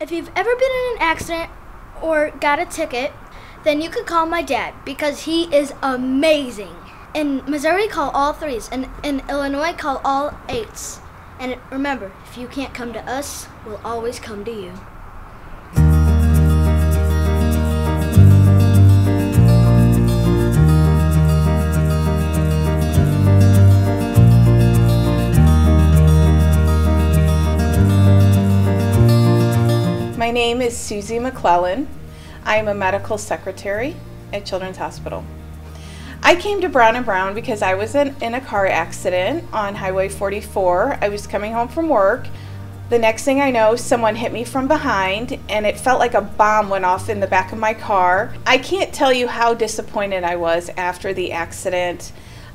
If you've ever been in an accident or got a ticket, then you could call my dad because he is amazing. In Missouri, call all 3s, and in Illinois, call all 8s. And remember, if you can't come to us, we'll always come to you. My name is Susie McClellan. I am a medical secretary at Children's Hospital. I came to Brown & Brown because I was in a car accident on Highway 44. I was coming home from work. The next thing I know, someone hit me from behind, and it felt like a bomb went off in the back of my car. I can't tell you how disappointed I was after the accident.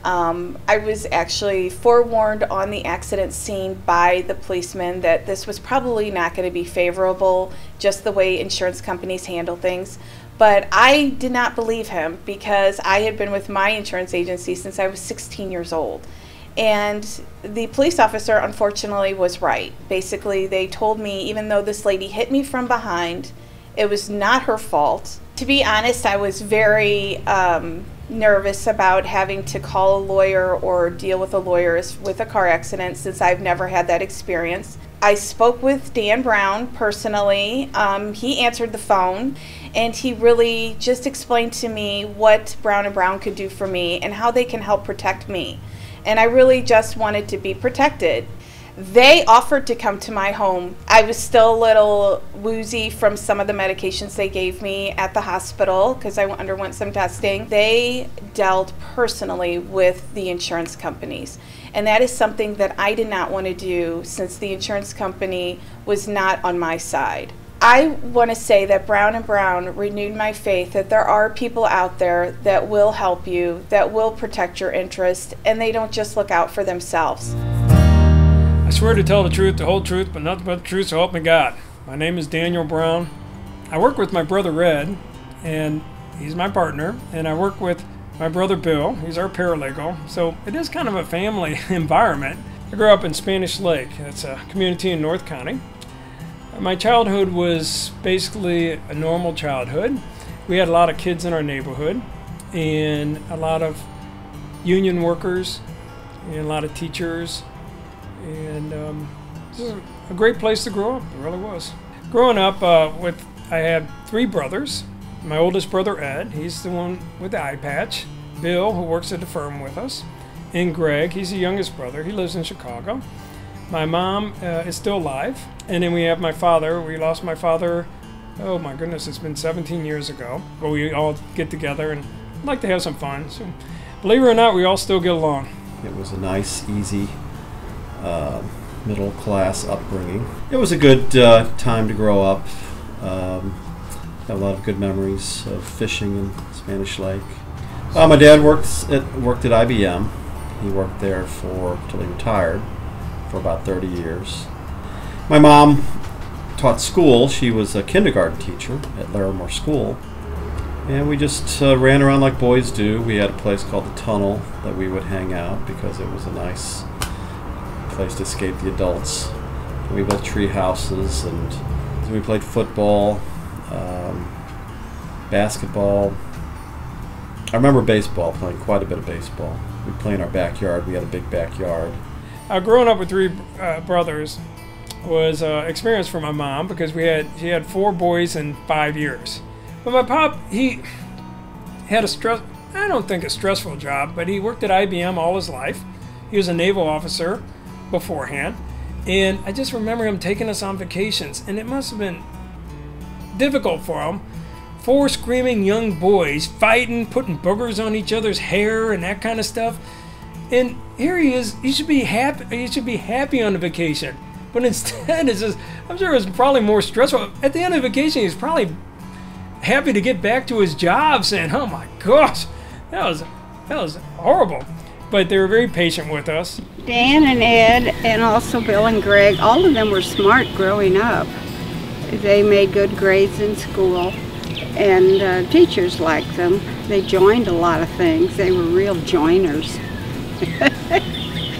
I was actually forewarned on the accident scene by the policeman that this was probably not going to be favorable, just the way insurance companies handle things. But I did not believe him because I had been with my insurance agency since I was 16 years old. And the police officer, unfortunately, was right. Basically, they told me even though this lady hit me from behind, it was not her fault. To be honest, I was very nervous about having to call a lawyer or deal with a lawyer with a car accident since I've never had that experience. I spoke with Dan Brown personally. He answered the phone and he really just explained to me what Brown & Brown could do for me and how they can help protect me. And I really just wanted to be protected. They offered to come to my home. I was still a little woozy from some of the medications they gave me at the hospital because I underwent some testing. They dealt personally with the insurance companies. And that is something that I did not want to do since the insurance company was not on my side. I want to say that Brown & Brown renewed my faith that there are people out there that will help you, that will protect your interest, and they don't just look out for themselves. I swear to tell the truth, the whole truth, but nothing but the truth, so help me God. My name is Daniel Brown. I work with my brother Red, and he's my partner, and I work with my brother Bill. He's our paralegal, so it is kind of a family environment. I grew up in Spanish Lake. It's a community in North County. My childhood was basically a normal childhood. We had a lot of kids in our neighborhood, and a lot of union workers, and a lot of teachers. And this is a great place to grow up. It really was. Growing up, I had 3 brothers. My oldest brother Ed, he's the one with the eye patch. Bill, who works at the firm with us, and Greg, he's the youngest brother. He lives in Chicago. My mom is still alive, and then we have my father. We lost my father. Oh my goodness, it's been 17 years ago. But we all get together and like to have some fun. So, believe it or not, we all still get along. It was a nice, easy. Middle-class upbringing. It was a good time to grow up. Had a lot of good memories of fishing in Spanish Lake. My dad worked at IBM. He worked there till he retired for about 30 years. My mom taught school. She was a kindergarten teacher at Larimore School. And we just ran around like boys do. We had a place called the Tunnel that we would hang out because it was a nice place to escape the adults. We built tree houses, and we played football, basketball. I remember baseball, playing quite a bit of baseball. We'd play in our backyard. We had a big backyard. Growing up with 3 brothers was an experience for my mom because she had 4 boys in 5 years. But my pop, he had I don't think a stressful job, but he worked at IBM all his life. He was a naval officer beforehand, and I just remember him taking us on vacations, and it must have been difficult for him. 4 screaming young boys fighting, putting boogers on each other's hair and that kind of stuff. And here he is. He should be happy. He should be happy on the vacation, but instead, I'm sure it was probably more stressful. At the end of the vacation, he's probably happy to get back to his job, saying, "Oh my gosh, that was horrible." But they were very patient with us. Dan and Ed, and also Bill and Greg, all of them were smart growing up. They made good grades in school, and teachers liked them. They joined a lot of things. They were real joiners.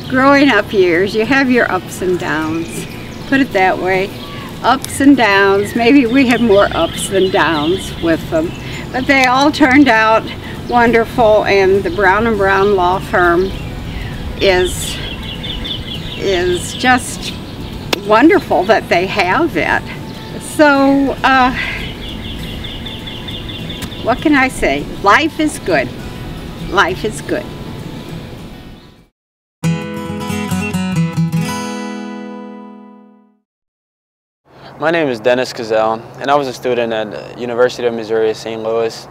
Growing up years, you have your ups and downs, put it that way. ups and downs. Maybe we had more ups than downs with them, but they all turned out wonderful, and the Brown & Brown law firm is just wonderful that they have it. So what can I say? Life is good. Life is good. My name is Dennis Cazell, and I was a student at the University of Missouri at St. Louis.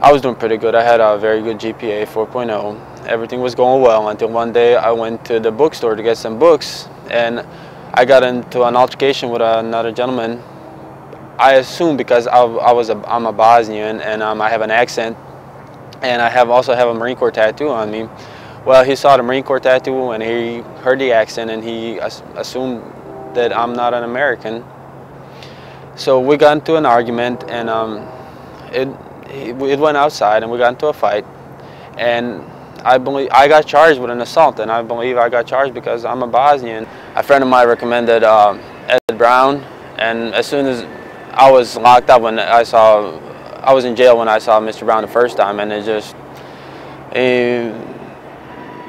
I was doing pretty good. I had a very good GPA, 4.0. Everything was going well until one day I went to the bookstore to get some books, and I got into an altercation with another gentleman. I assume because I'm a Bosnian and I have an accent, and I also have a Marine Corps tattoo on me. Well, he saw the Marine Corps tattoo and he heard the accent, and he assumed that I'm not an American. So we got into an argument, and it went outside, and we got into a fight. And I believe I got charged with an assault, and I believe I got charged because I'm a Bosnian. A friend of mine recommended Ed Brown, and as soon as I was locked up, I was in jail when I saw Mr. Brown the first time, and it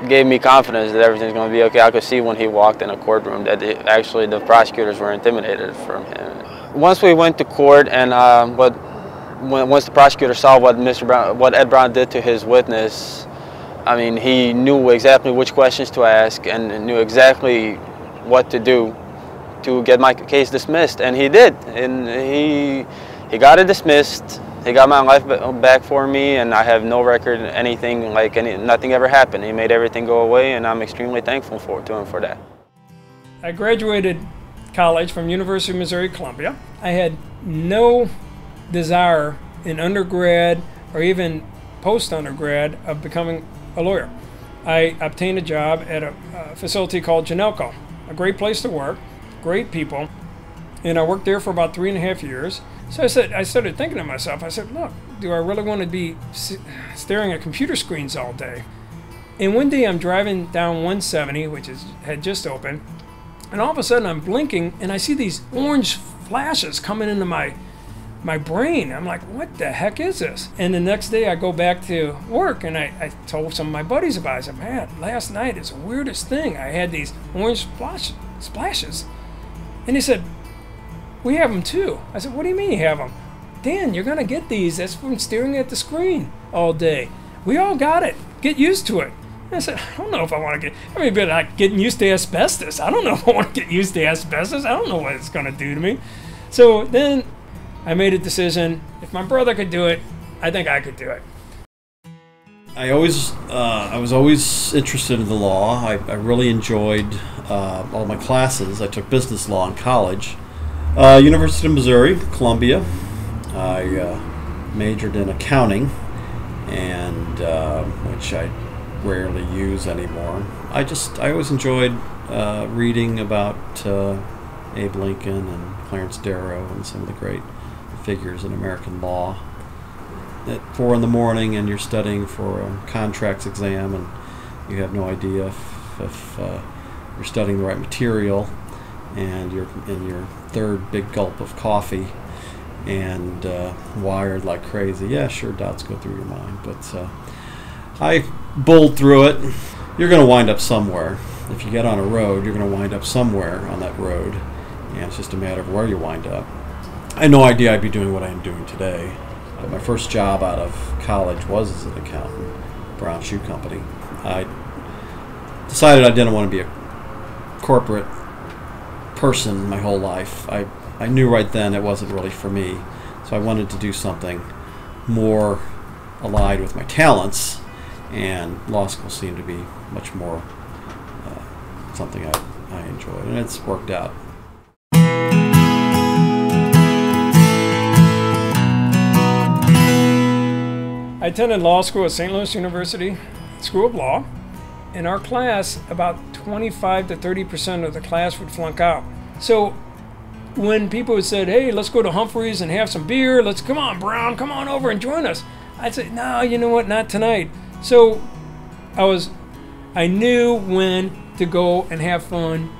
gave me confidence that everything's going to be okay. I could see when he walked in a courtroom that actually the prosecutors were intimidated from him. Once we went to court, and once the prosecutor saw what Ed Brown did to his witness, I mean, he knew exactly which questions to ask and knew exactly what to do to get my case dismissed, and he did. And he got it dismissed. He got my life back for me, and I have no record, nothing ever happened. He made everything go away, and I'm extremely thankful to him for that. I graduated college from University of Missouri, Columbia. I had no desire in undergrad or even post-undergrad of becoming a lawyer. I obtained a job at a facility called Janelco, a great place to work, great people, and I worked there for about 3.5 years. So I started thinking to myself, I said, look, do I really want to be staring at computer screens all day? And one day I'm driving down 170, which had just opened, and all of a sudden I'm blinking and I see these orange flashes coming into my brain. I'm like, what the heck is this? And the next day I go back to work, and I told some of my buddies about it. I said, man, last night is the weirdest thing. I had these orange splashes. And they said, we have them too. I said, what do you mean you have them? Dan, you're gonna get these. That's from staring at the screen all day. We all got it. Get used to it. And I said, I don't know if I want to but like getting used to asbestos. I don't know if I want to get used to asbestos. I don't know what it's gonna do to me. So then I made a decision. If my brother could do it, I think I could do it. I was always interested in the law. I really enjoyed all my classes. I took business law in college. University of Missouri, Columbia. I majored in accounting, and which I rarely use anymore. I always enjoyed reading about Abe Lincoln and Clarence Darrow and some of the great figures in American law. At 4 in the morning, and you're studying for a contracts exam, and you have no idea if you're studying the right material, and you're in your third big gulp of coffee and wired like crazy. Yeah, sure, doubts go through your mind, but I bowled through it. You're going to wind up somewhere. If you get on a road, you're going to wind up somewhere on that road, and it's just a matter of where you wind up. I had no idea I'd be doing what I'm doing today. But my first job out of college was as an accountant, Brown Shoe Company. I decided I didn't want to be a corporate person my whole life. I knew right then it wasn't really for me, so I wanted to do something more allied with my talents, and law school seemed to be much more something I enjoyed, and it's worked out. I attended law school at St. Louis University School of Law. In our class, about 25 to 30% of the class would flunk out. So when people would say, hey, let's go to Humphreys and have some beer, come on, Brown, come on over and join us, I'd say, no, you know what, not tonight. So I knew when to go and have fun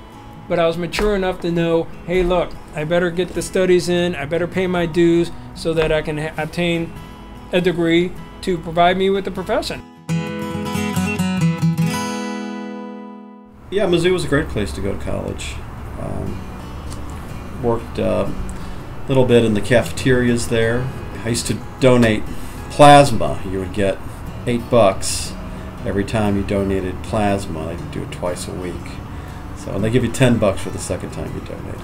but I was mature enough to know, hey, look, I better get the studies in, I better pay my dues so that I can obtain a degree to provide me with a profession. Yeah, Mizzou was a great place to go to college. Worked a little bit in the cafeterias there. I used to donate plasma. You would get $8 every time you donated plasma. They do it twice a week. So, and they give you $10 for the second time you donate.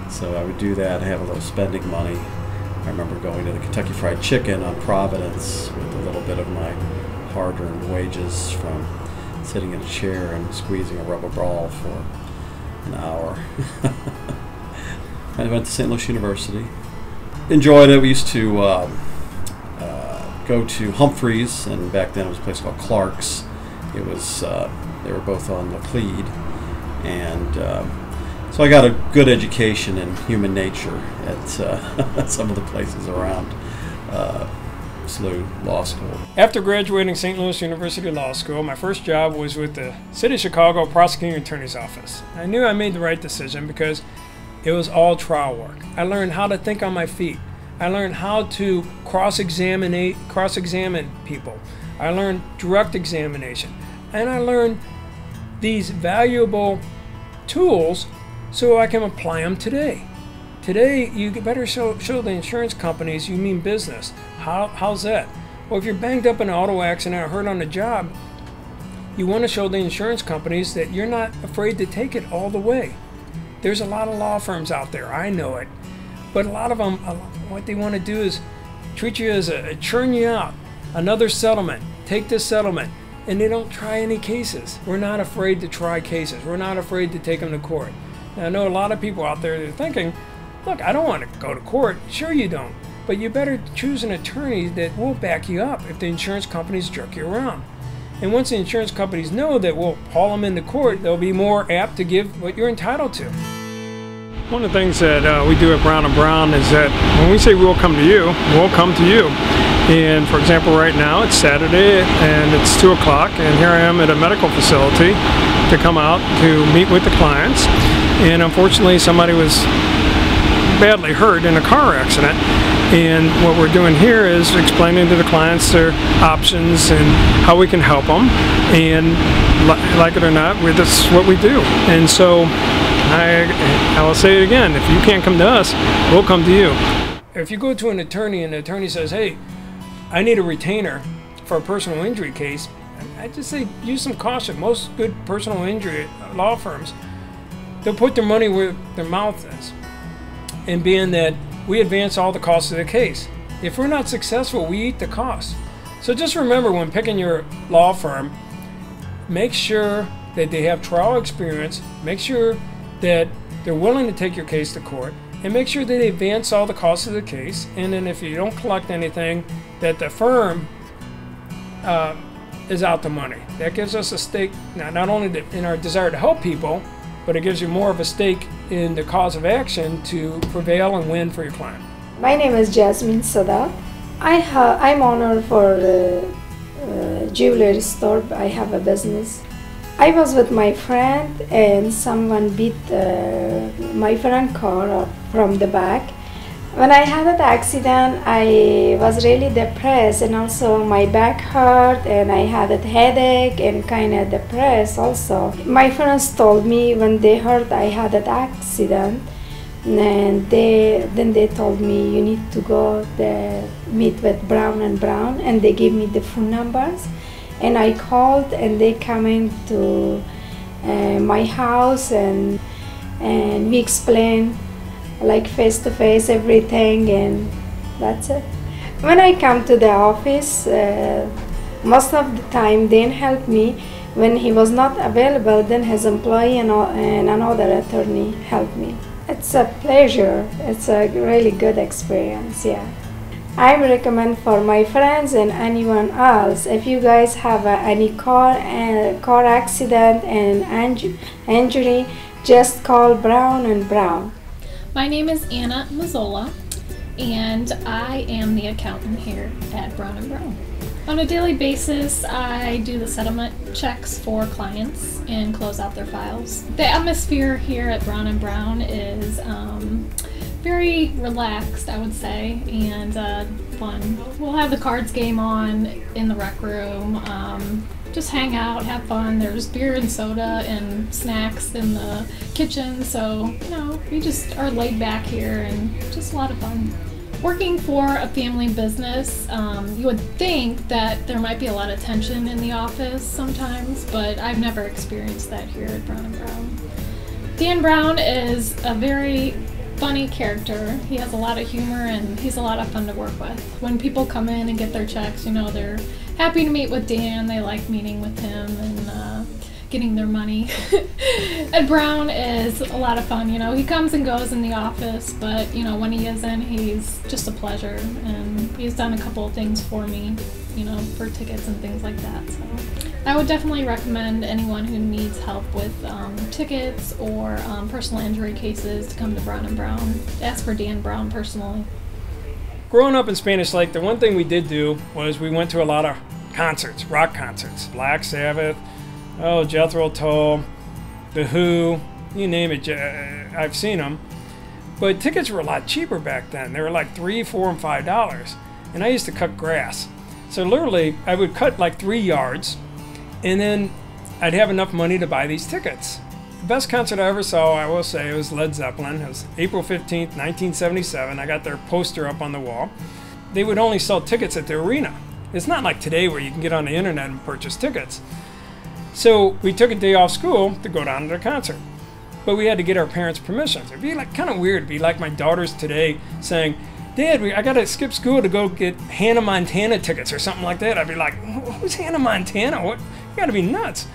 So I would do that, have a little spending money. I remember going to the Kentucky Fried Chicken on Providence with a little bit of my hard-earned wages from sitting in a chair and squeezing a rubber ball for an hour. I went to St. Louis University. Enjoyed it. We used to go to Humphreys, and back then it was a place called Clark's. It was they were both on Laclede, and so I got a good education in human nature at some of the places around SLU Law School. After graduating St. Louis University Law School, my first job was with the City of Chicago Prosecuting Attorney's Office. I knew I made the right decision because it was all trial work. I learned how to think on my feet. I learned how to cross-examine people. I learned direct examination. And I learned these valuable tools so I can apply them today. Today, you better show the insurance companies you mean business. How's that? Well, if you're banged up in an auto accident or hurt on the job, you want to show the insurance companies that you're not afraid to take it all the way. There's a lot of law firms out there, I know it. But a lot of them, what they want to do is treat you as churn you out. Another settlement, take this settlement. And they don't try any cases. We're not afraid to try cases. We're not afraid to take them to court. Now, I know a lot of people out there that are thinking, look, I don't want to go to court. Sure you don't. But you better choose an attorney that will back you up if the insurance companies jerk you around. And once the insurance companies know that we'll haul them into court, they'll be more apt to give what you're entitled to. One of the things that we do at Brown & Brown is that when we say we'll come to you, we'll come to you. And for example, right now it's Saturday and it's 2 o'clock, and here I am at a medical facility to come out to meet with the clients. And unfortunately, somebody was badly hurt in a car accident. And what we're doing here is explaining to the clients their options and how we can help them. And like it or not, this is what we do. And so I will say it again, if you can't come to us, we'll come to you. If you go to an attorney and the attorney says, hey, I need a retainer for a personal injury case, I just say use some caution. Most good personal injury law firms, they'll put their money where their mouth is. And being that we advance all the costs of the case. If we're not successful, we eat the costs. So just remember when picking your law firm, make sure that they have trial experience, make sure that they're willing to take your case to court, and make sure that they advance all the costs of the case. And then if you don't collect anything, that the firm is out the money. That gives us a stake, not only in our desire to help people, but it gives you more of a stake in the cause of action to prevail and win for your client. My name is Jasmine Sada. I'm owner for the jewelry store. I have a business. I was with my friend and someone beat my friend's car from the back. When I had that accident, I was really depressed, and also my back hurt, and I had a headache and kind of depressed also. My friends told me when they heard I had that accident, and then they told me you need to go meet with Brown & Brown, and they gave me the phone numbers. And I called, and they come into my house, and we explained like face to face everything, and that's it. When I come to the office, most of the time they help me. When he was not available, then his employee and another attorney helped me. It's a pleasure. It's a really good experience, yeah. I recommend for my friends and anyone else, if you guys have any car accident and injury, just call Brown & Brown. My name is Anna Mazzola, and I am the accountant here at Brown & Brown. On a daily basis, I do the settlement checks for clients and close out their files. The atmosphere here at Brown & Brown is very relaxed, I would say, and fun. We'll have the cards game on in the rec room, just hang out, have fun. There's beer and soda and snacks in the kitchen, so, you know, we just are laid back here and just a lot of fun. Working for a family business, you would think that there might be a lot of tension in the office sometimes, but I've never experienced that here at Brown & Brown. Dan Brown is a very funny character. He has a lot of humor and he's a lot of fun to work with. When people come in and get their checks, you know, they're happy to meet with Dan. They like meeting with him and getting their money. Ed Brown is a lot of fun. You know, he comes and goes in the office, but you know, when he is in, he's just a pleasure, and he's done a couple of things for me, you know, for tickets and things like that. So I would definitely recommend anyone who needs help with tickets or personal injury cases to come to Brown & Brown. Ask for Dan Brown personally. Growing up in Spanish Lake, the one thing we did do was we went to a lot of concerts, rock concerts, Black Sabbath, Jethro Tull, The Who, you name it, I've seen them. But tickets were a lot cheaper back then. They were like $3, $4, and $5. And I used to cut grass. So literally, I would cut like 3 yards, and then I'd have enough money to buy these tickets. The best concert I ever saw, I will say, was Led Zeppelin. It was April 15th, 1977. I got their poster up on the wall. They would only sell tickets at the arena. It's not like today where you can get on the internet and purchase tickets. So we took a day off school to go down to the concert. But we had to get our parents' permission. It'd be like kind of weird. It'd be like my daughters today saying, Dad, I got to skip school to go get Hannah Montana tickets or something like that. I'd be like, who's Hannah Montana? What? You got to be nuts.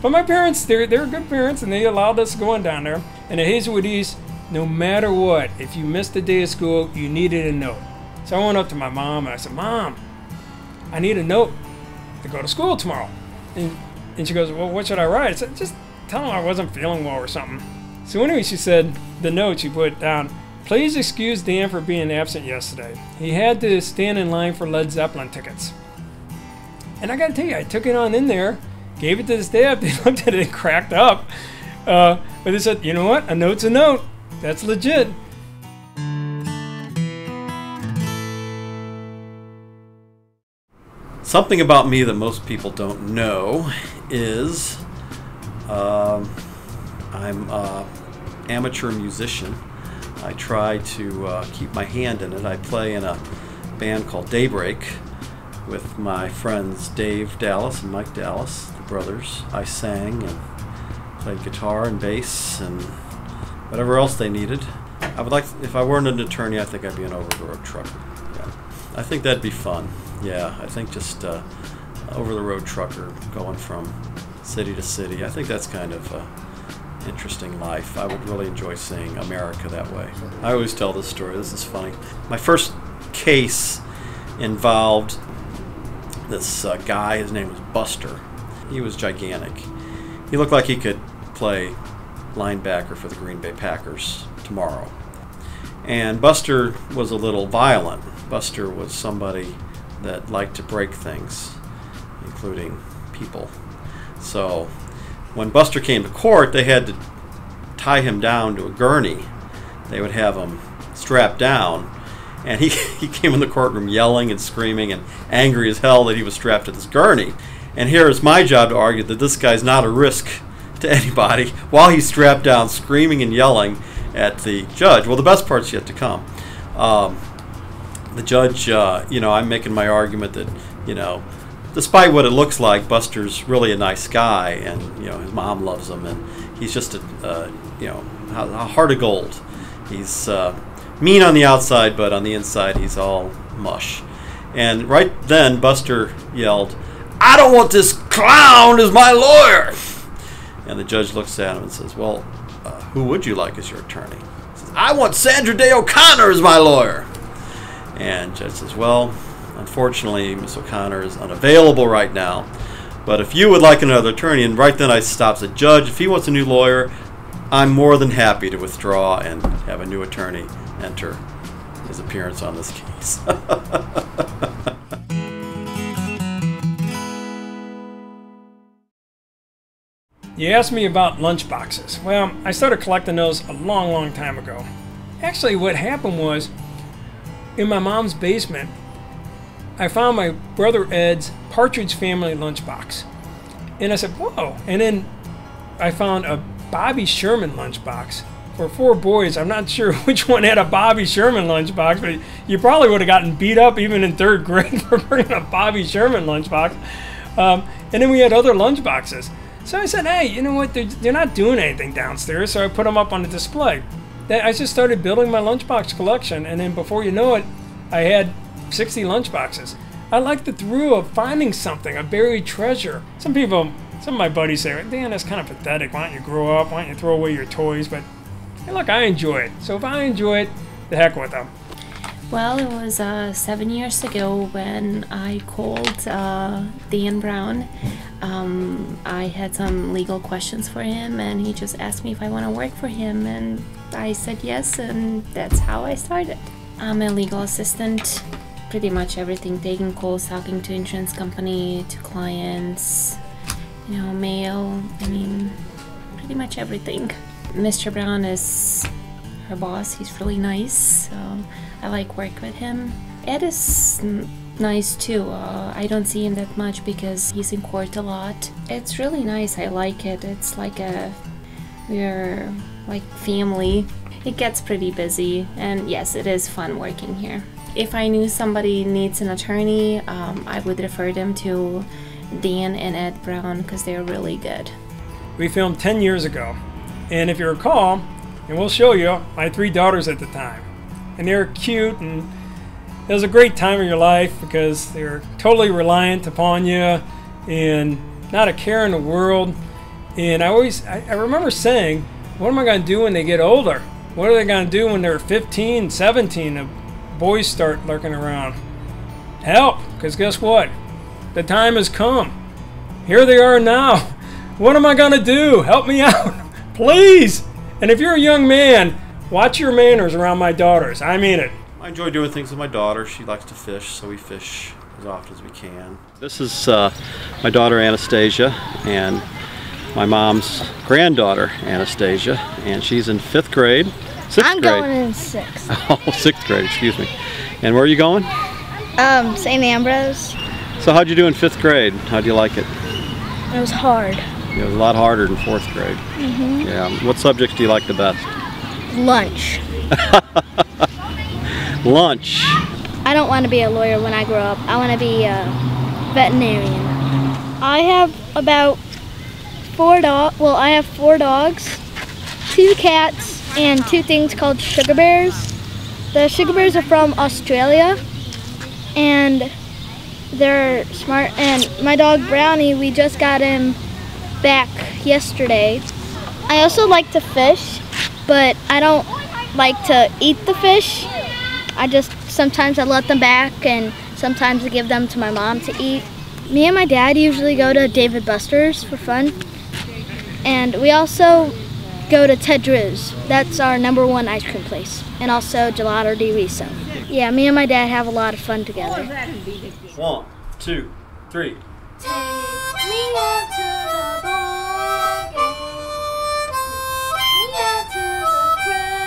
But my parents, they're good parents, and they allowed us to go on down there. And at Hazelwood East, no matter what, if you missed a day of school, you needed a note. So I went up to my mom and I said, Mom, I need a note to go to school tomorrow. And she goes, well, what should I write? I said, just tell them I wasn't feeling well or something. So anyway, she said, the note she put down, please excuse Dan for being absent yesterday. He had to stand in line for Led Zeppelin tickets. And I got to tell you, I took it on in there, gave it to the staff. They looked at it and cracked up. But they said, you know what? A note's a note. That's legit. Something about me that most people don't know is I'm an amateur musician. I try to keep my hand in it. I play in a band called Daybreak with my friends Dave Dallas and Mike Dallas, the brothers. I sang and played guitar and bass and whatever else they needed. I would like, if I weren't an attorney, I think I'd be an over-the-road trucker. Yeah. I think that'd be fun. Yeah, I think just over-the-road trucker going from city to city. I think that's kind of interesting life. I would really enjoy seeing America that way. I always tell this story. This is funny. My first case involved this guy. His name was Buster. He was gigantic. He looked like he could play linebacker for the Green Bay Packers tomorrow. And Buster was a little violent. Buster was somebody that liked to break things, including people. So when Buster came to court, they had to tie him down to a gurney. They would have him strapped down, and he came in the courtroom yelling and screaming and angry as hell that he was strapped to this gurney. And here is my job to argue that this guy's not a risk to anybody while he's strapped down screaming and yelling at the judge. Well, the best part's yet to come. The judge, I'm making my argument that, despite what it looks like, Buster's really a nice guy, and, his mom loves him, and he's just a heart of gold. He's mean on the outside, but on the inside, he's all mush. And right then, Buster yelled, "I don't want this clown as my lawyer!" And the judge looks at him and says, well, who would you like as your attorney? He says, I want Sandra Day O'Connor as my lawyer. And judge says, well, unfortunately, Miss O'Connor is unavailable right now. But if you would like another attorney, and right then I stops the judge, if he wants a new lawyer, I'm more than happy to withdraw and have a new attorney enter his appearance on this case. You asked me about lunchboxes. Well, I started collecting those a long time ago. Actually, what happened was, in my mom's basement, I found my brother Ed's Partridge Family lunchbox. And I said, whoa. And then I found a Bobby Sherman lunchbox for 4 boys. I'm not sure which one had a Bobby Sherman lunchbox, but you probably would have gotten beat up even in 3rd grade for bringing a Bobby Sherman lunchbox. And then we had other lunchboxes. So I said, hey, you know what? They're not doing anything downstairs, so I put them up on the display. Then I just started building my lunchbox collection, and then before you know it, I had 60 lunchboxes. I like the thrill of finding something, a buried treasure. Some of my buddies say, Dan, that's kind of pathetic. Why don't you grow up? Why don't you throw away your toys? But hey, look, I enjoy it. So if I enjoy it, the heck with them. Well, it was 7 years ago when I called Dan Brown. I had some legal questions for him, and he just asked me if I want to work for him, and I said yes, and that's how I started. I'm a legal assistant, pretty much everything, taking calls, talking to insurance company, to clients, you know, mail, I mean, pretty much everything. Mr. Brown is her boss. He's really nice, so I like work with him. Ed is nice too. I don't see him that much because he's in court a lot. It's really nice. I like it. It's like we're like family. It gets pretty busy, and yes, it is fun working here. If I knew somebody needs an attorney, I would refer them to Dan and Ed Brown because they're really good. We filmed 10 years ago, and if you recall, and we'll show you my 3 daughters at the time, and they're cute, and it was a great time of your life because they're totally reliant upon you and not a care in the world. And I remember saying, what am I going to do when they get older? What are they going to do when they're 15, 17? The boys start lurking around. Help, because guess what? The time has come. Here they are now. What am I going to do? Help me out, please. And if you're a young man, watch your manners around my daughters. I mean it. I enjoy doing things with my daughter. She likes to fish, so we fish as often as we can. This is my daughter Anastasia and my mom's granddaughter Anastasia, and she's in 5th grade. 6th I'm grade. going in 6th. Oh, 6th grade, excuse me. And where are you going? St. Ambrose. So how'd you do in 5th grade? How'd you like it? It was hard. It was a lot harder than 4th grade. Mm-hmm. Yeah. What subjects do you like the best? Lunch. Lunch. I don't want to be a lawyer when I grow up. I want to be a veterinarian. I have about 4 dogs. Well, I have 4 dogs, 2 cats, and 2 things called sugar bears. The sugar bears are from Australia, and they're smart. And my dog Brownie, we just got him back yesterday. I also like to fish, but I don't like to eat the fish. Sometimes I let them back, and sometimes I give them to my mom to eat. Me and my dad usually go to Dave & Buster's for fun, and we also go to Ted Drew's. That's our #1 ice cream place, and also Gelato di Riso. Yeah, me and my dad have a lot of fun together. 1, 2, 3. Take me out to the ball game. Take me out to the crowd.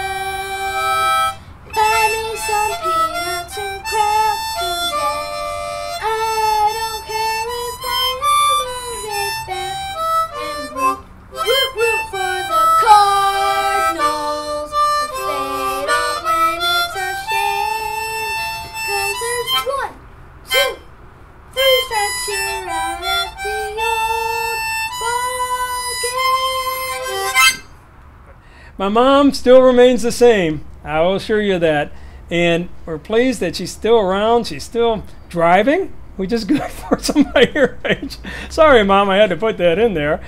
Buy me some peanuts and crackers, yeah. I don't care if I never get back. And root for the Cardinals. If they don't win, it's a shame. 'Cause there's 1, 2, 3 strikes, you're out at the old ball game. My mom still remains the same. I will assure you that. And we're pleased that she's still around. She's still driving, which is good for somebody her age. Sorry, Mom, I had to put that in there.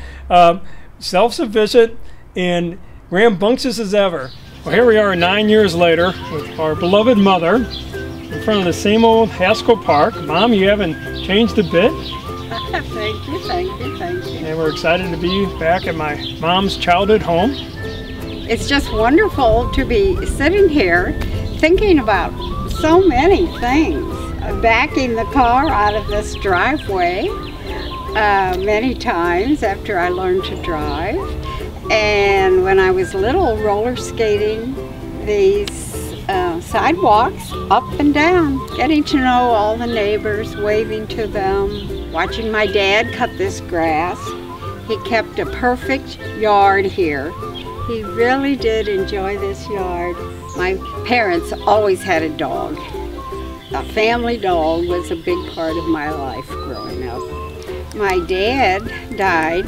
Self-sufficient and rambunctious as ever. Well, here we are 9 years later with our beloved mother in front of the same old Haskell Park. Mom, you haven't changed a bit. Thank you, thank you, thank you. And we're excited to be back at my mom's childhood home. It's just wonderful to be sitting here thinking about so many things. Backing the car out of this driveway, many times after I learned to drive. And when I was little, roller skating these sidewalks up and down, getting to know all the neighbors, waving to them, watching my dad cut this grass. He kept a perfect yard here. He really did enjoy this yard. My parents always had a dog. A family dog was a big part of my life growing up. My dad died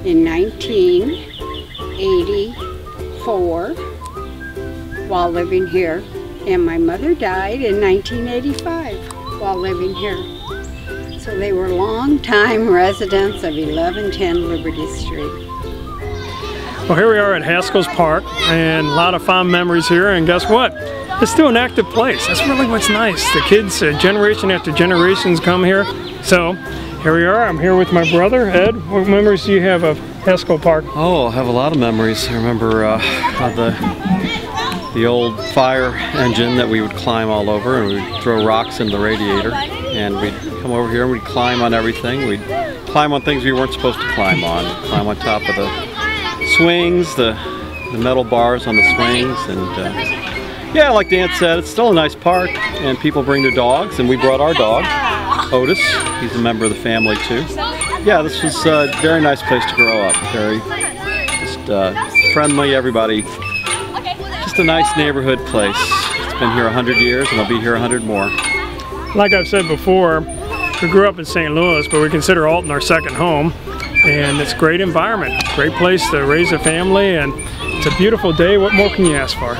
in 1984 while living here, and my mother died in 1985 while living here. So they were long-time residents of 1110 Liberty Street. Well, here we are at Haskell's Park, and a lot of fond memories here, and guess what? It's still an active place. That's really what's nice. The kids, generation after generations come here. So, here we are. I'm here with my brother, Ed. What memories do you have of Haskell Park? Oh, I have a lot of memories. I remember the old fire engine that we would climb all over, and we'd throw rocks in the radiator, and we'd come over here and we'd climb on everything. We'd climb on things we weren't supposed to climb on. We'd climb on top of the swings, the metal bars on the swings, and yeah, like Dan said, it's still a nice park, and people bring their dogs, and we brought our dog, Otis. He's a member of the family too. Yeah, this was a very nice place to grow up. Very just friendly, everybody. Just a nice neighborhood place. It's been here 100 years, and it'll be here 100 more. Like I've said before, we grew up in St. Louis, but we consider Alton our second home. And it's a great environment, great place to raise a family, and it's a beautiful day. What more can you ask for?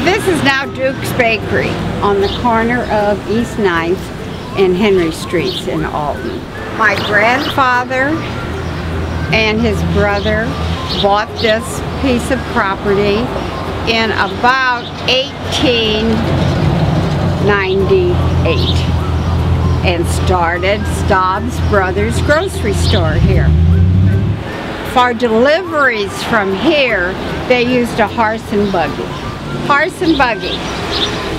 This is now Duke's Bakery on the corner of East 9th and Henry Streets in Alton. My grandfather and his brother bought this piece of property in about 1898 and started Staub's Brothers Grocery Store here. For deliveries from here, they used a horse and buggy. Horse and buggy.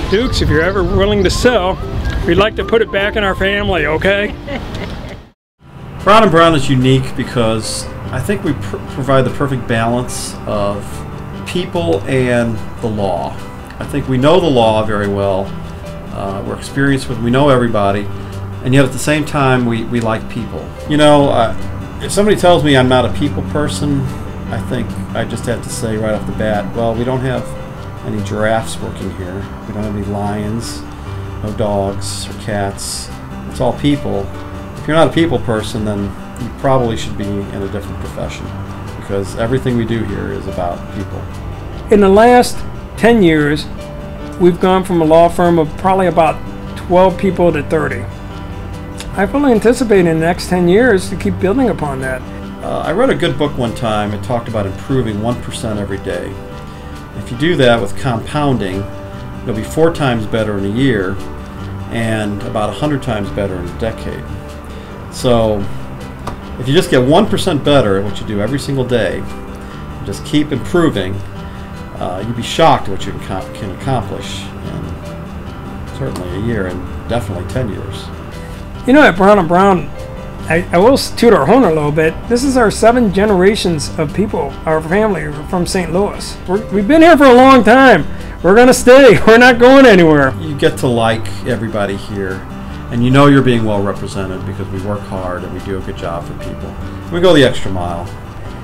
Dukes, if you're ever willing to sell, we'd like to put it back in our family, okay? Brown & Brown is unique because I think we provide the perfect balance of people and the law. I think we know the law very well. We're experienced with, we know everybody, and yet at the same time we like people. You know, if somebody tells me I'm not a people person, I think I just have to say right off the bat, well, we don't have any giraffes working here. We don't have any lions, no dogs or cats. It's all people. If you're not a people person, then you probably should be in a different profession, because everything we do here is about people. In the last 10 years, we've gone from a law firm of probably about 12 people to 30. I fully anticipate in the next 10 years to keep building upon that. I read a good book one time. It talked about improving 1% every day. If you do that with compounding, you'll be 4 times better in a year and about 100 times better in a decade. So if you just get 1% better at what you do every single day, and just keep improving, you'd be shocked at what you can accomplish in certainly a year and definitely 10 years. You know, at Brown & Brown, I will toot our horn a little bit. This is our 7 generations of people, our family from St. Louis. We've been here for a long time. We're going to stay. We're not going anywhere. You get to like everybody here, and you know you're being well represented because we work hard and we do a good job for people. We go the extra mile.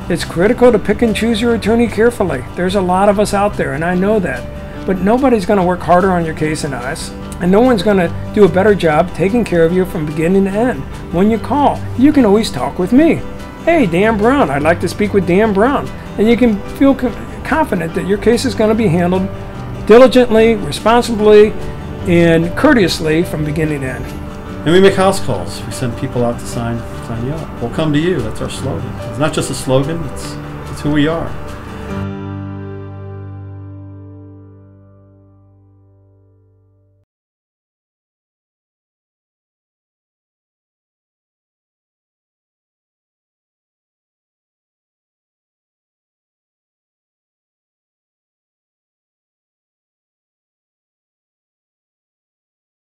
It's critical to pick and choose your attorney carefully. There's a lot of us out there, and I know that. But nobody's going to work harder on your case than us. And no one's going to do a better job taking care of you from beginning to end. When you call, you can always talk with me. Hey, Dan Brown, I'd like to speak with Dan Brown. And you can feel confident that your case is going to be handled diligently, responsibly, and courteously from beginning to end. And we make house calls. We send people out to sign you up. We'll come to you. That's our slogan. It's not just a slogan, it's who we are.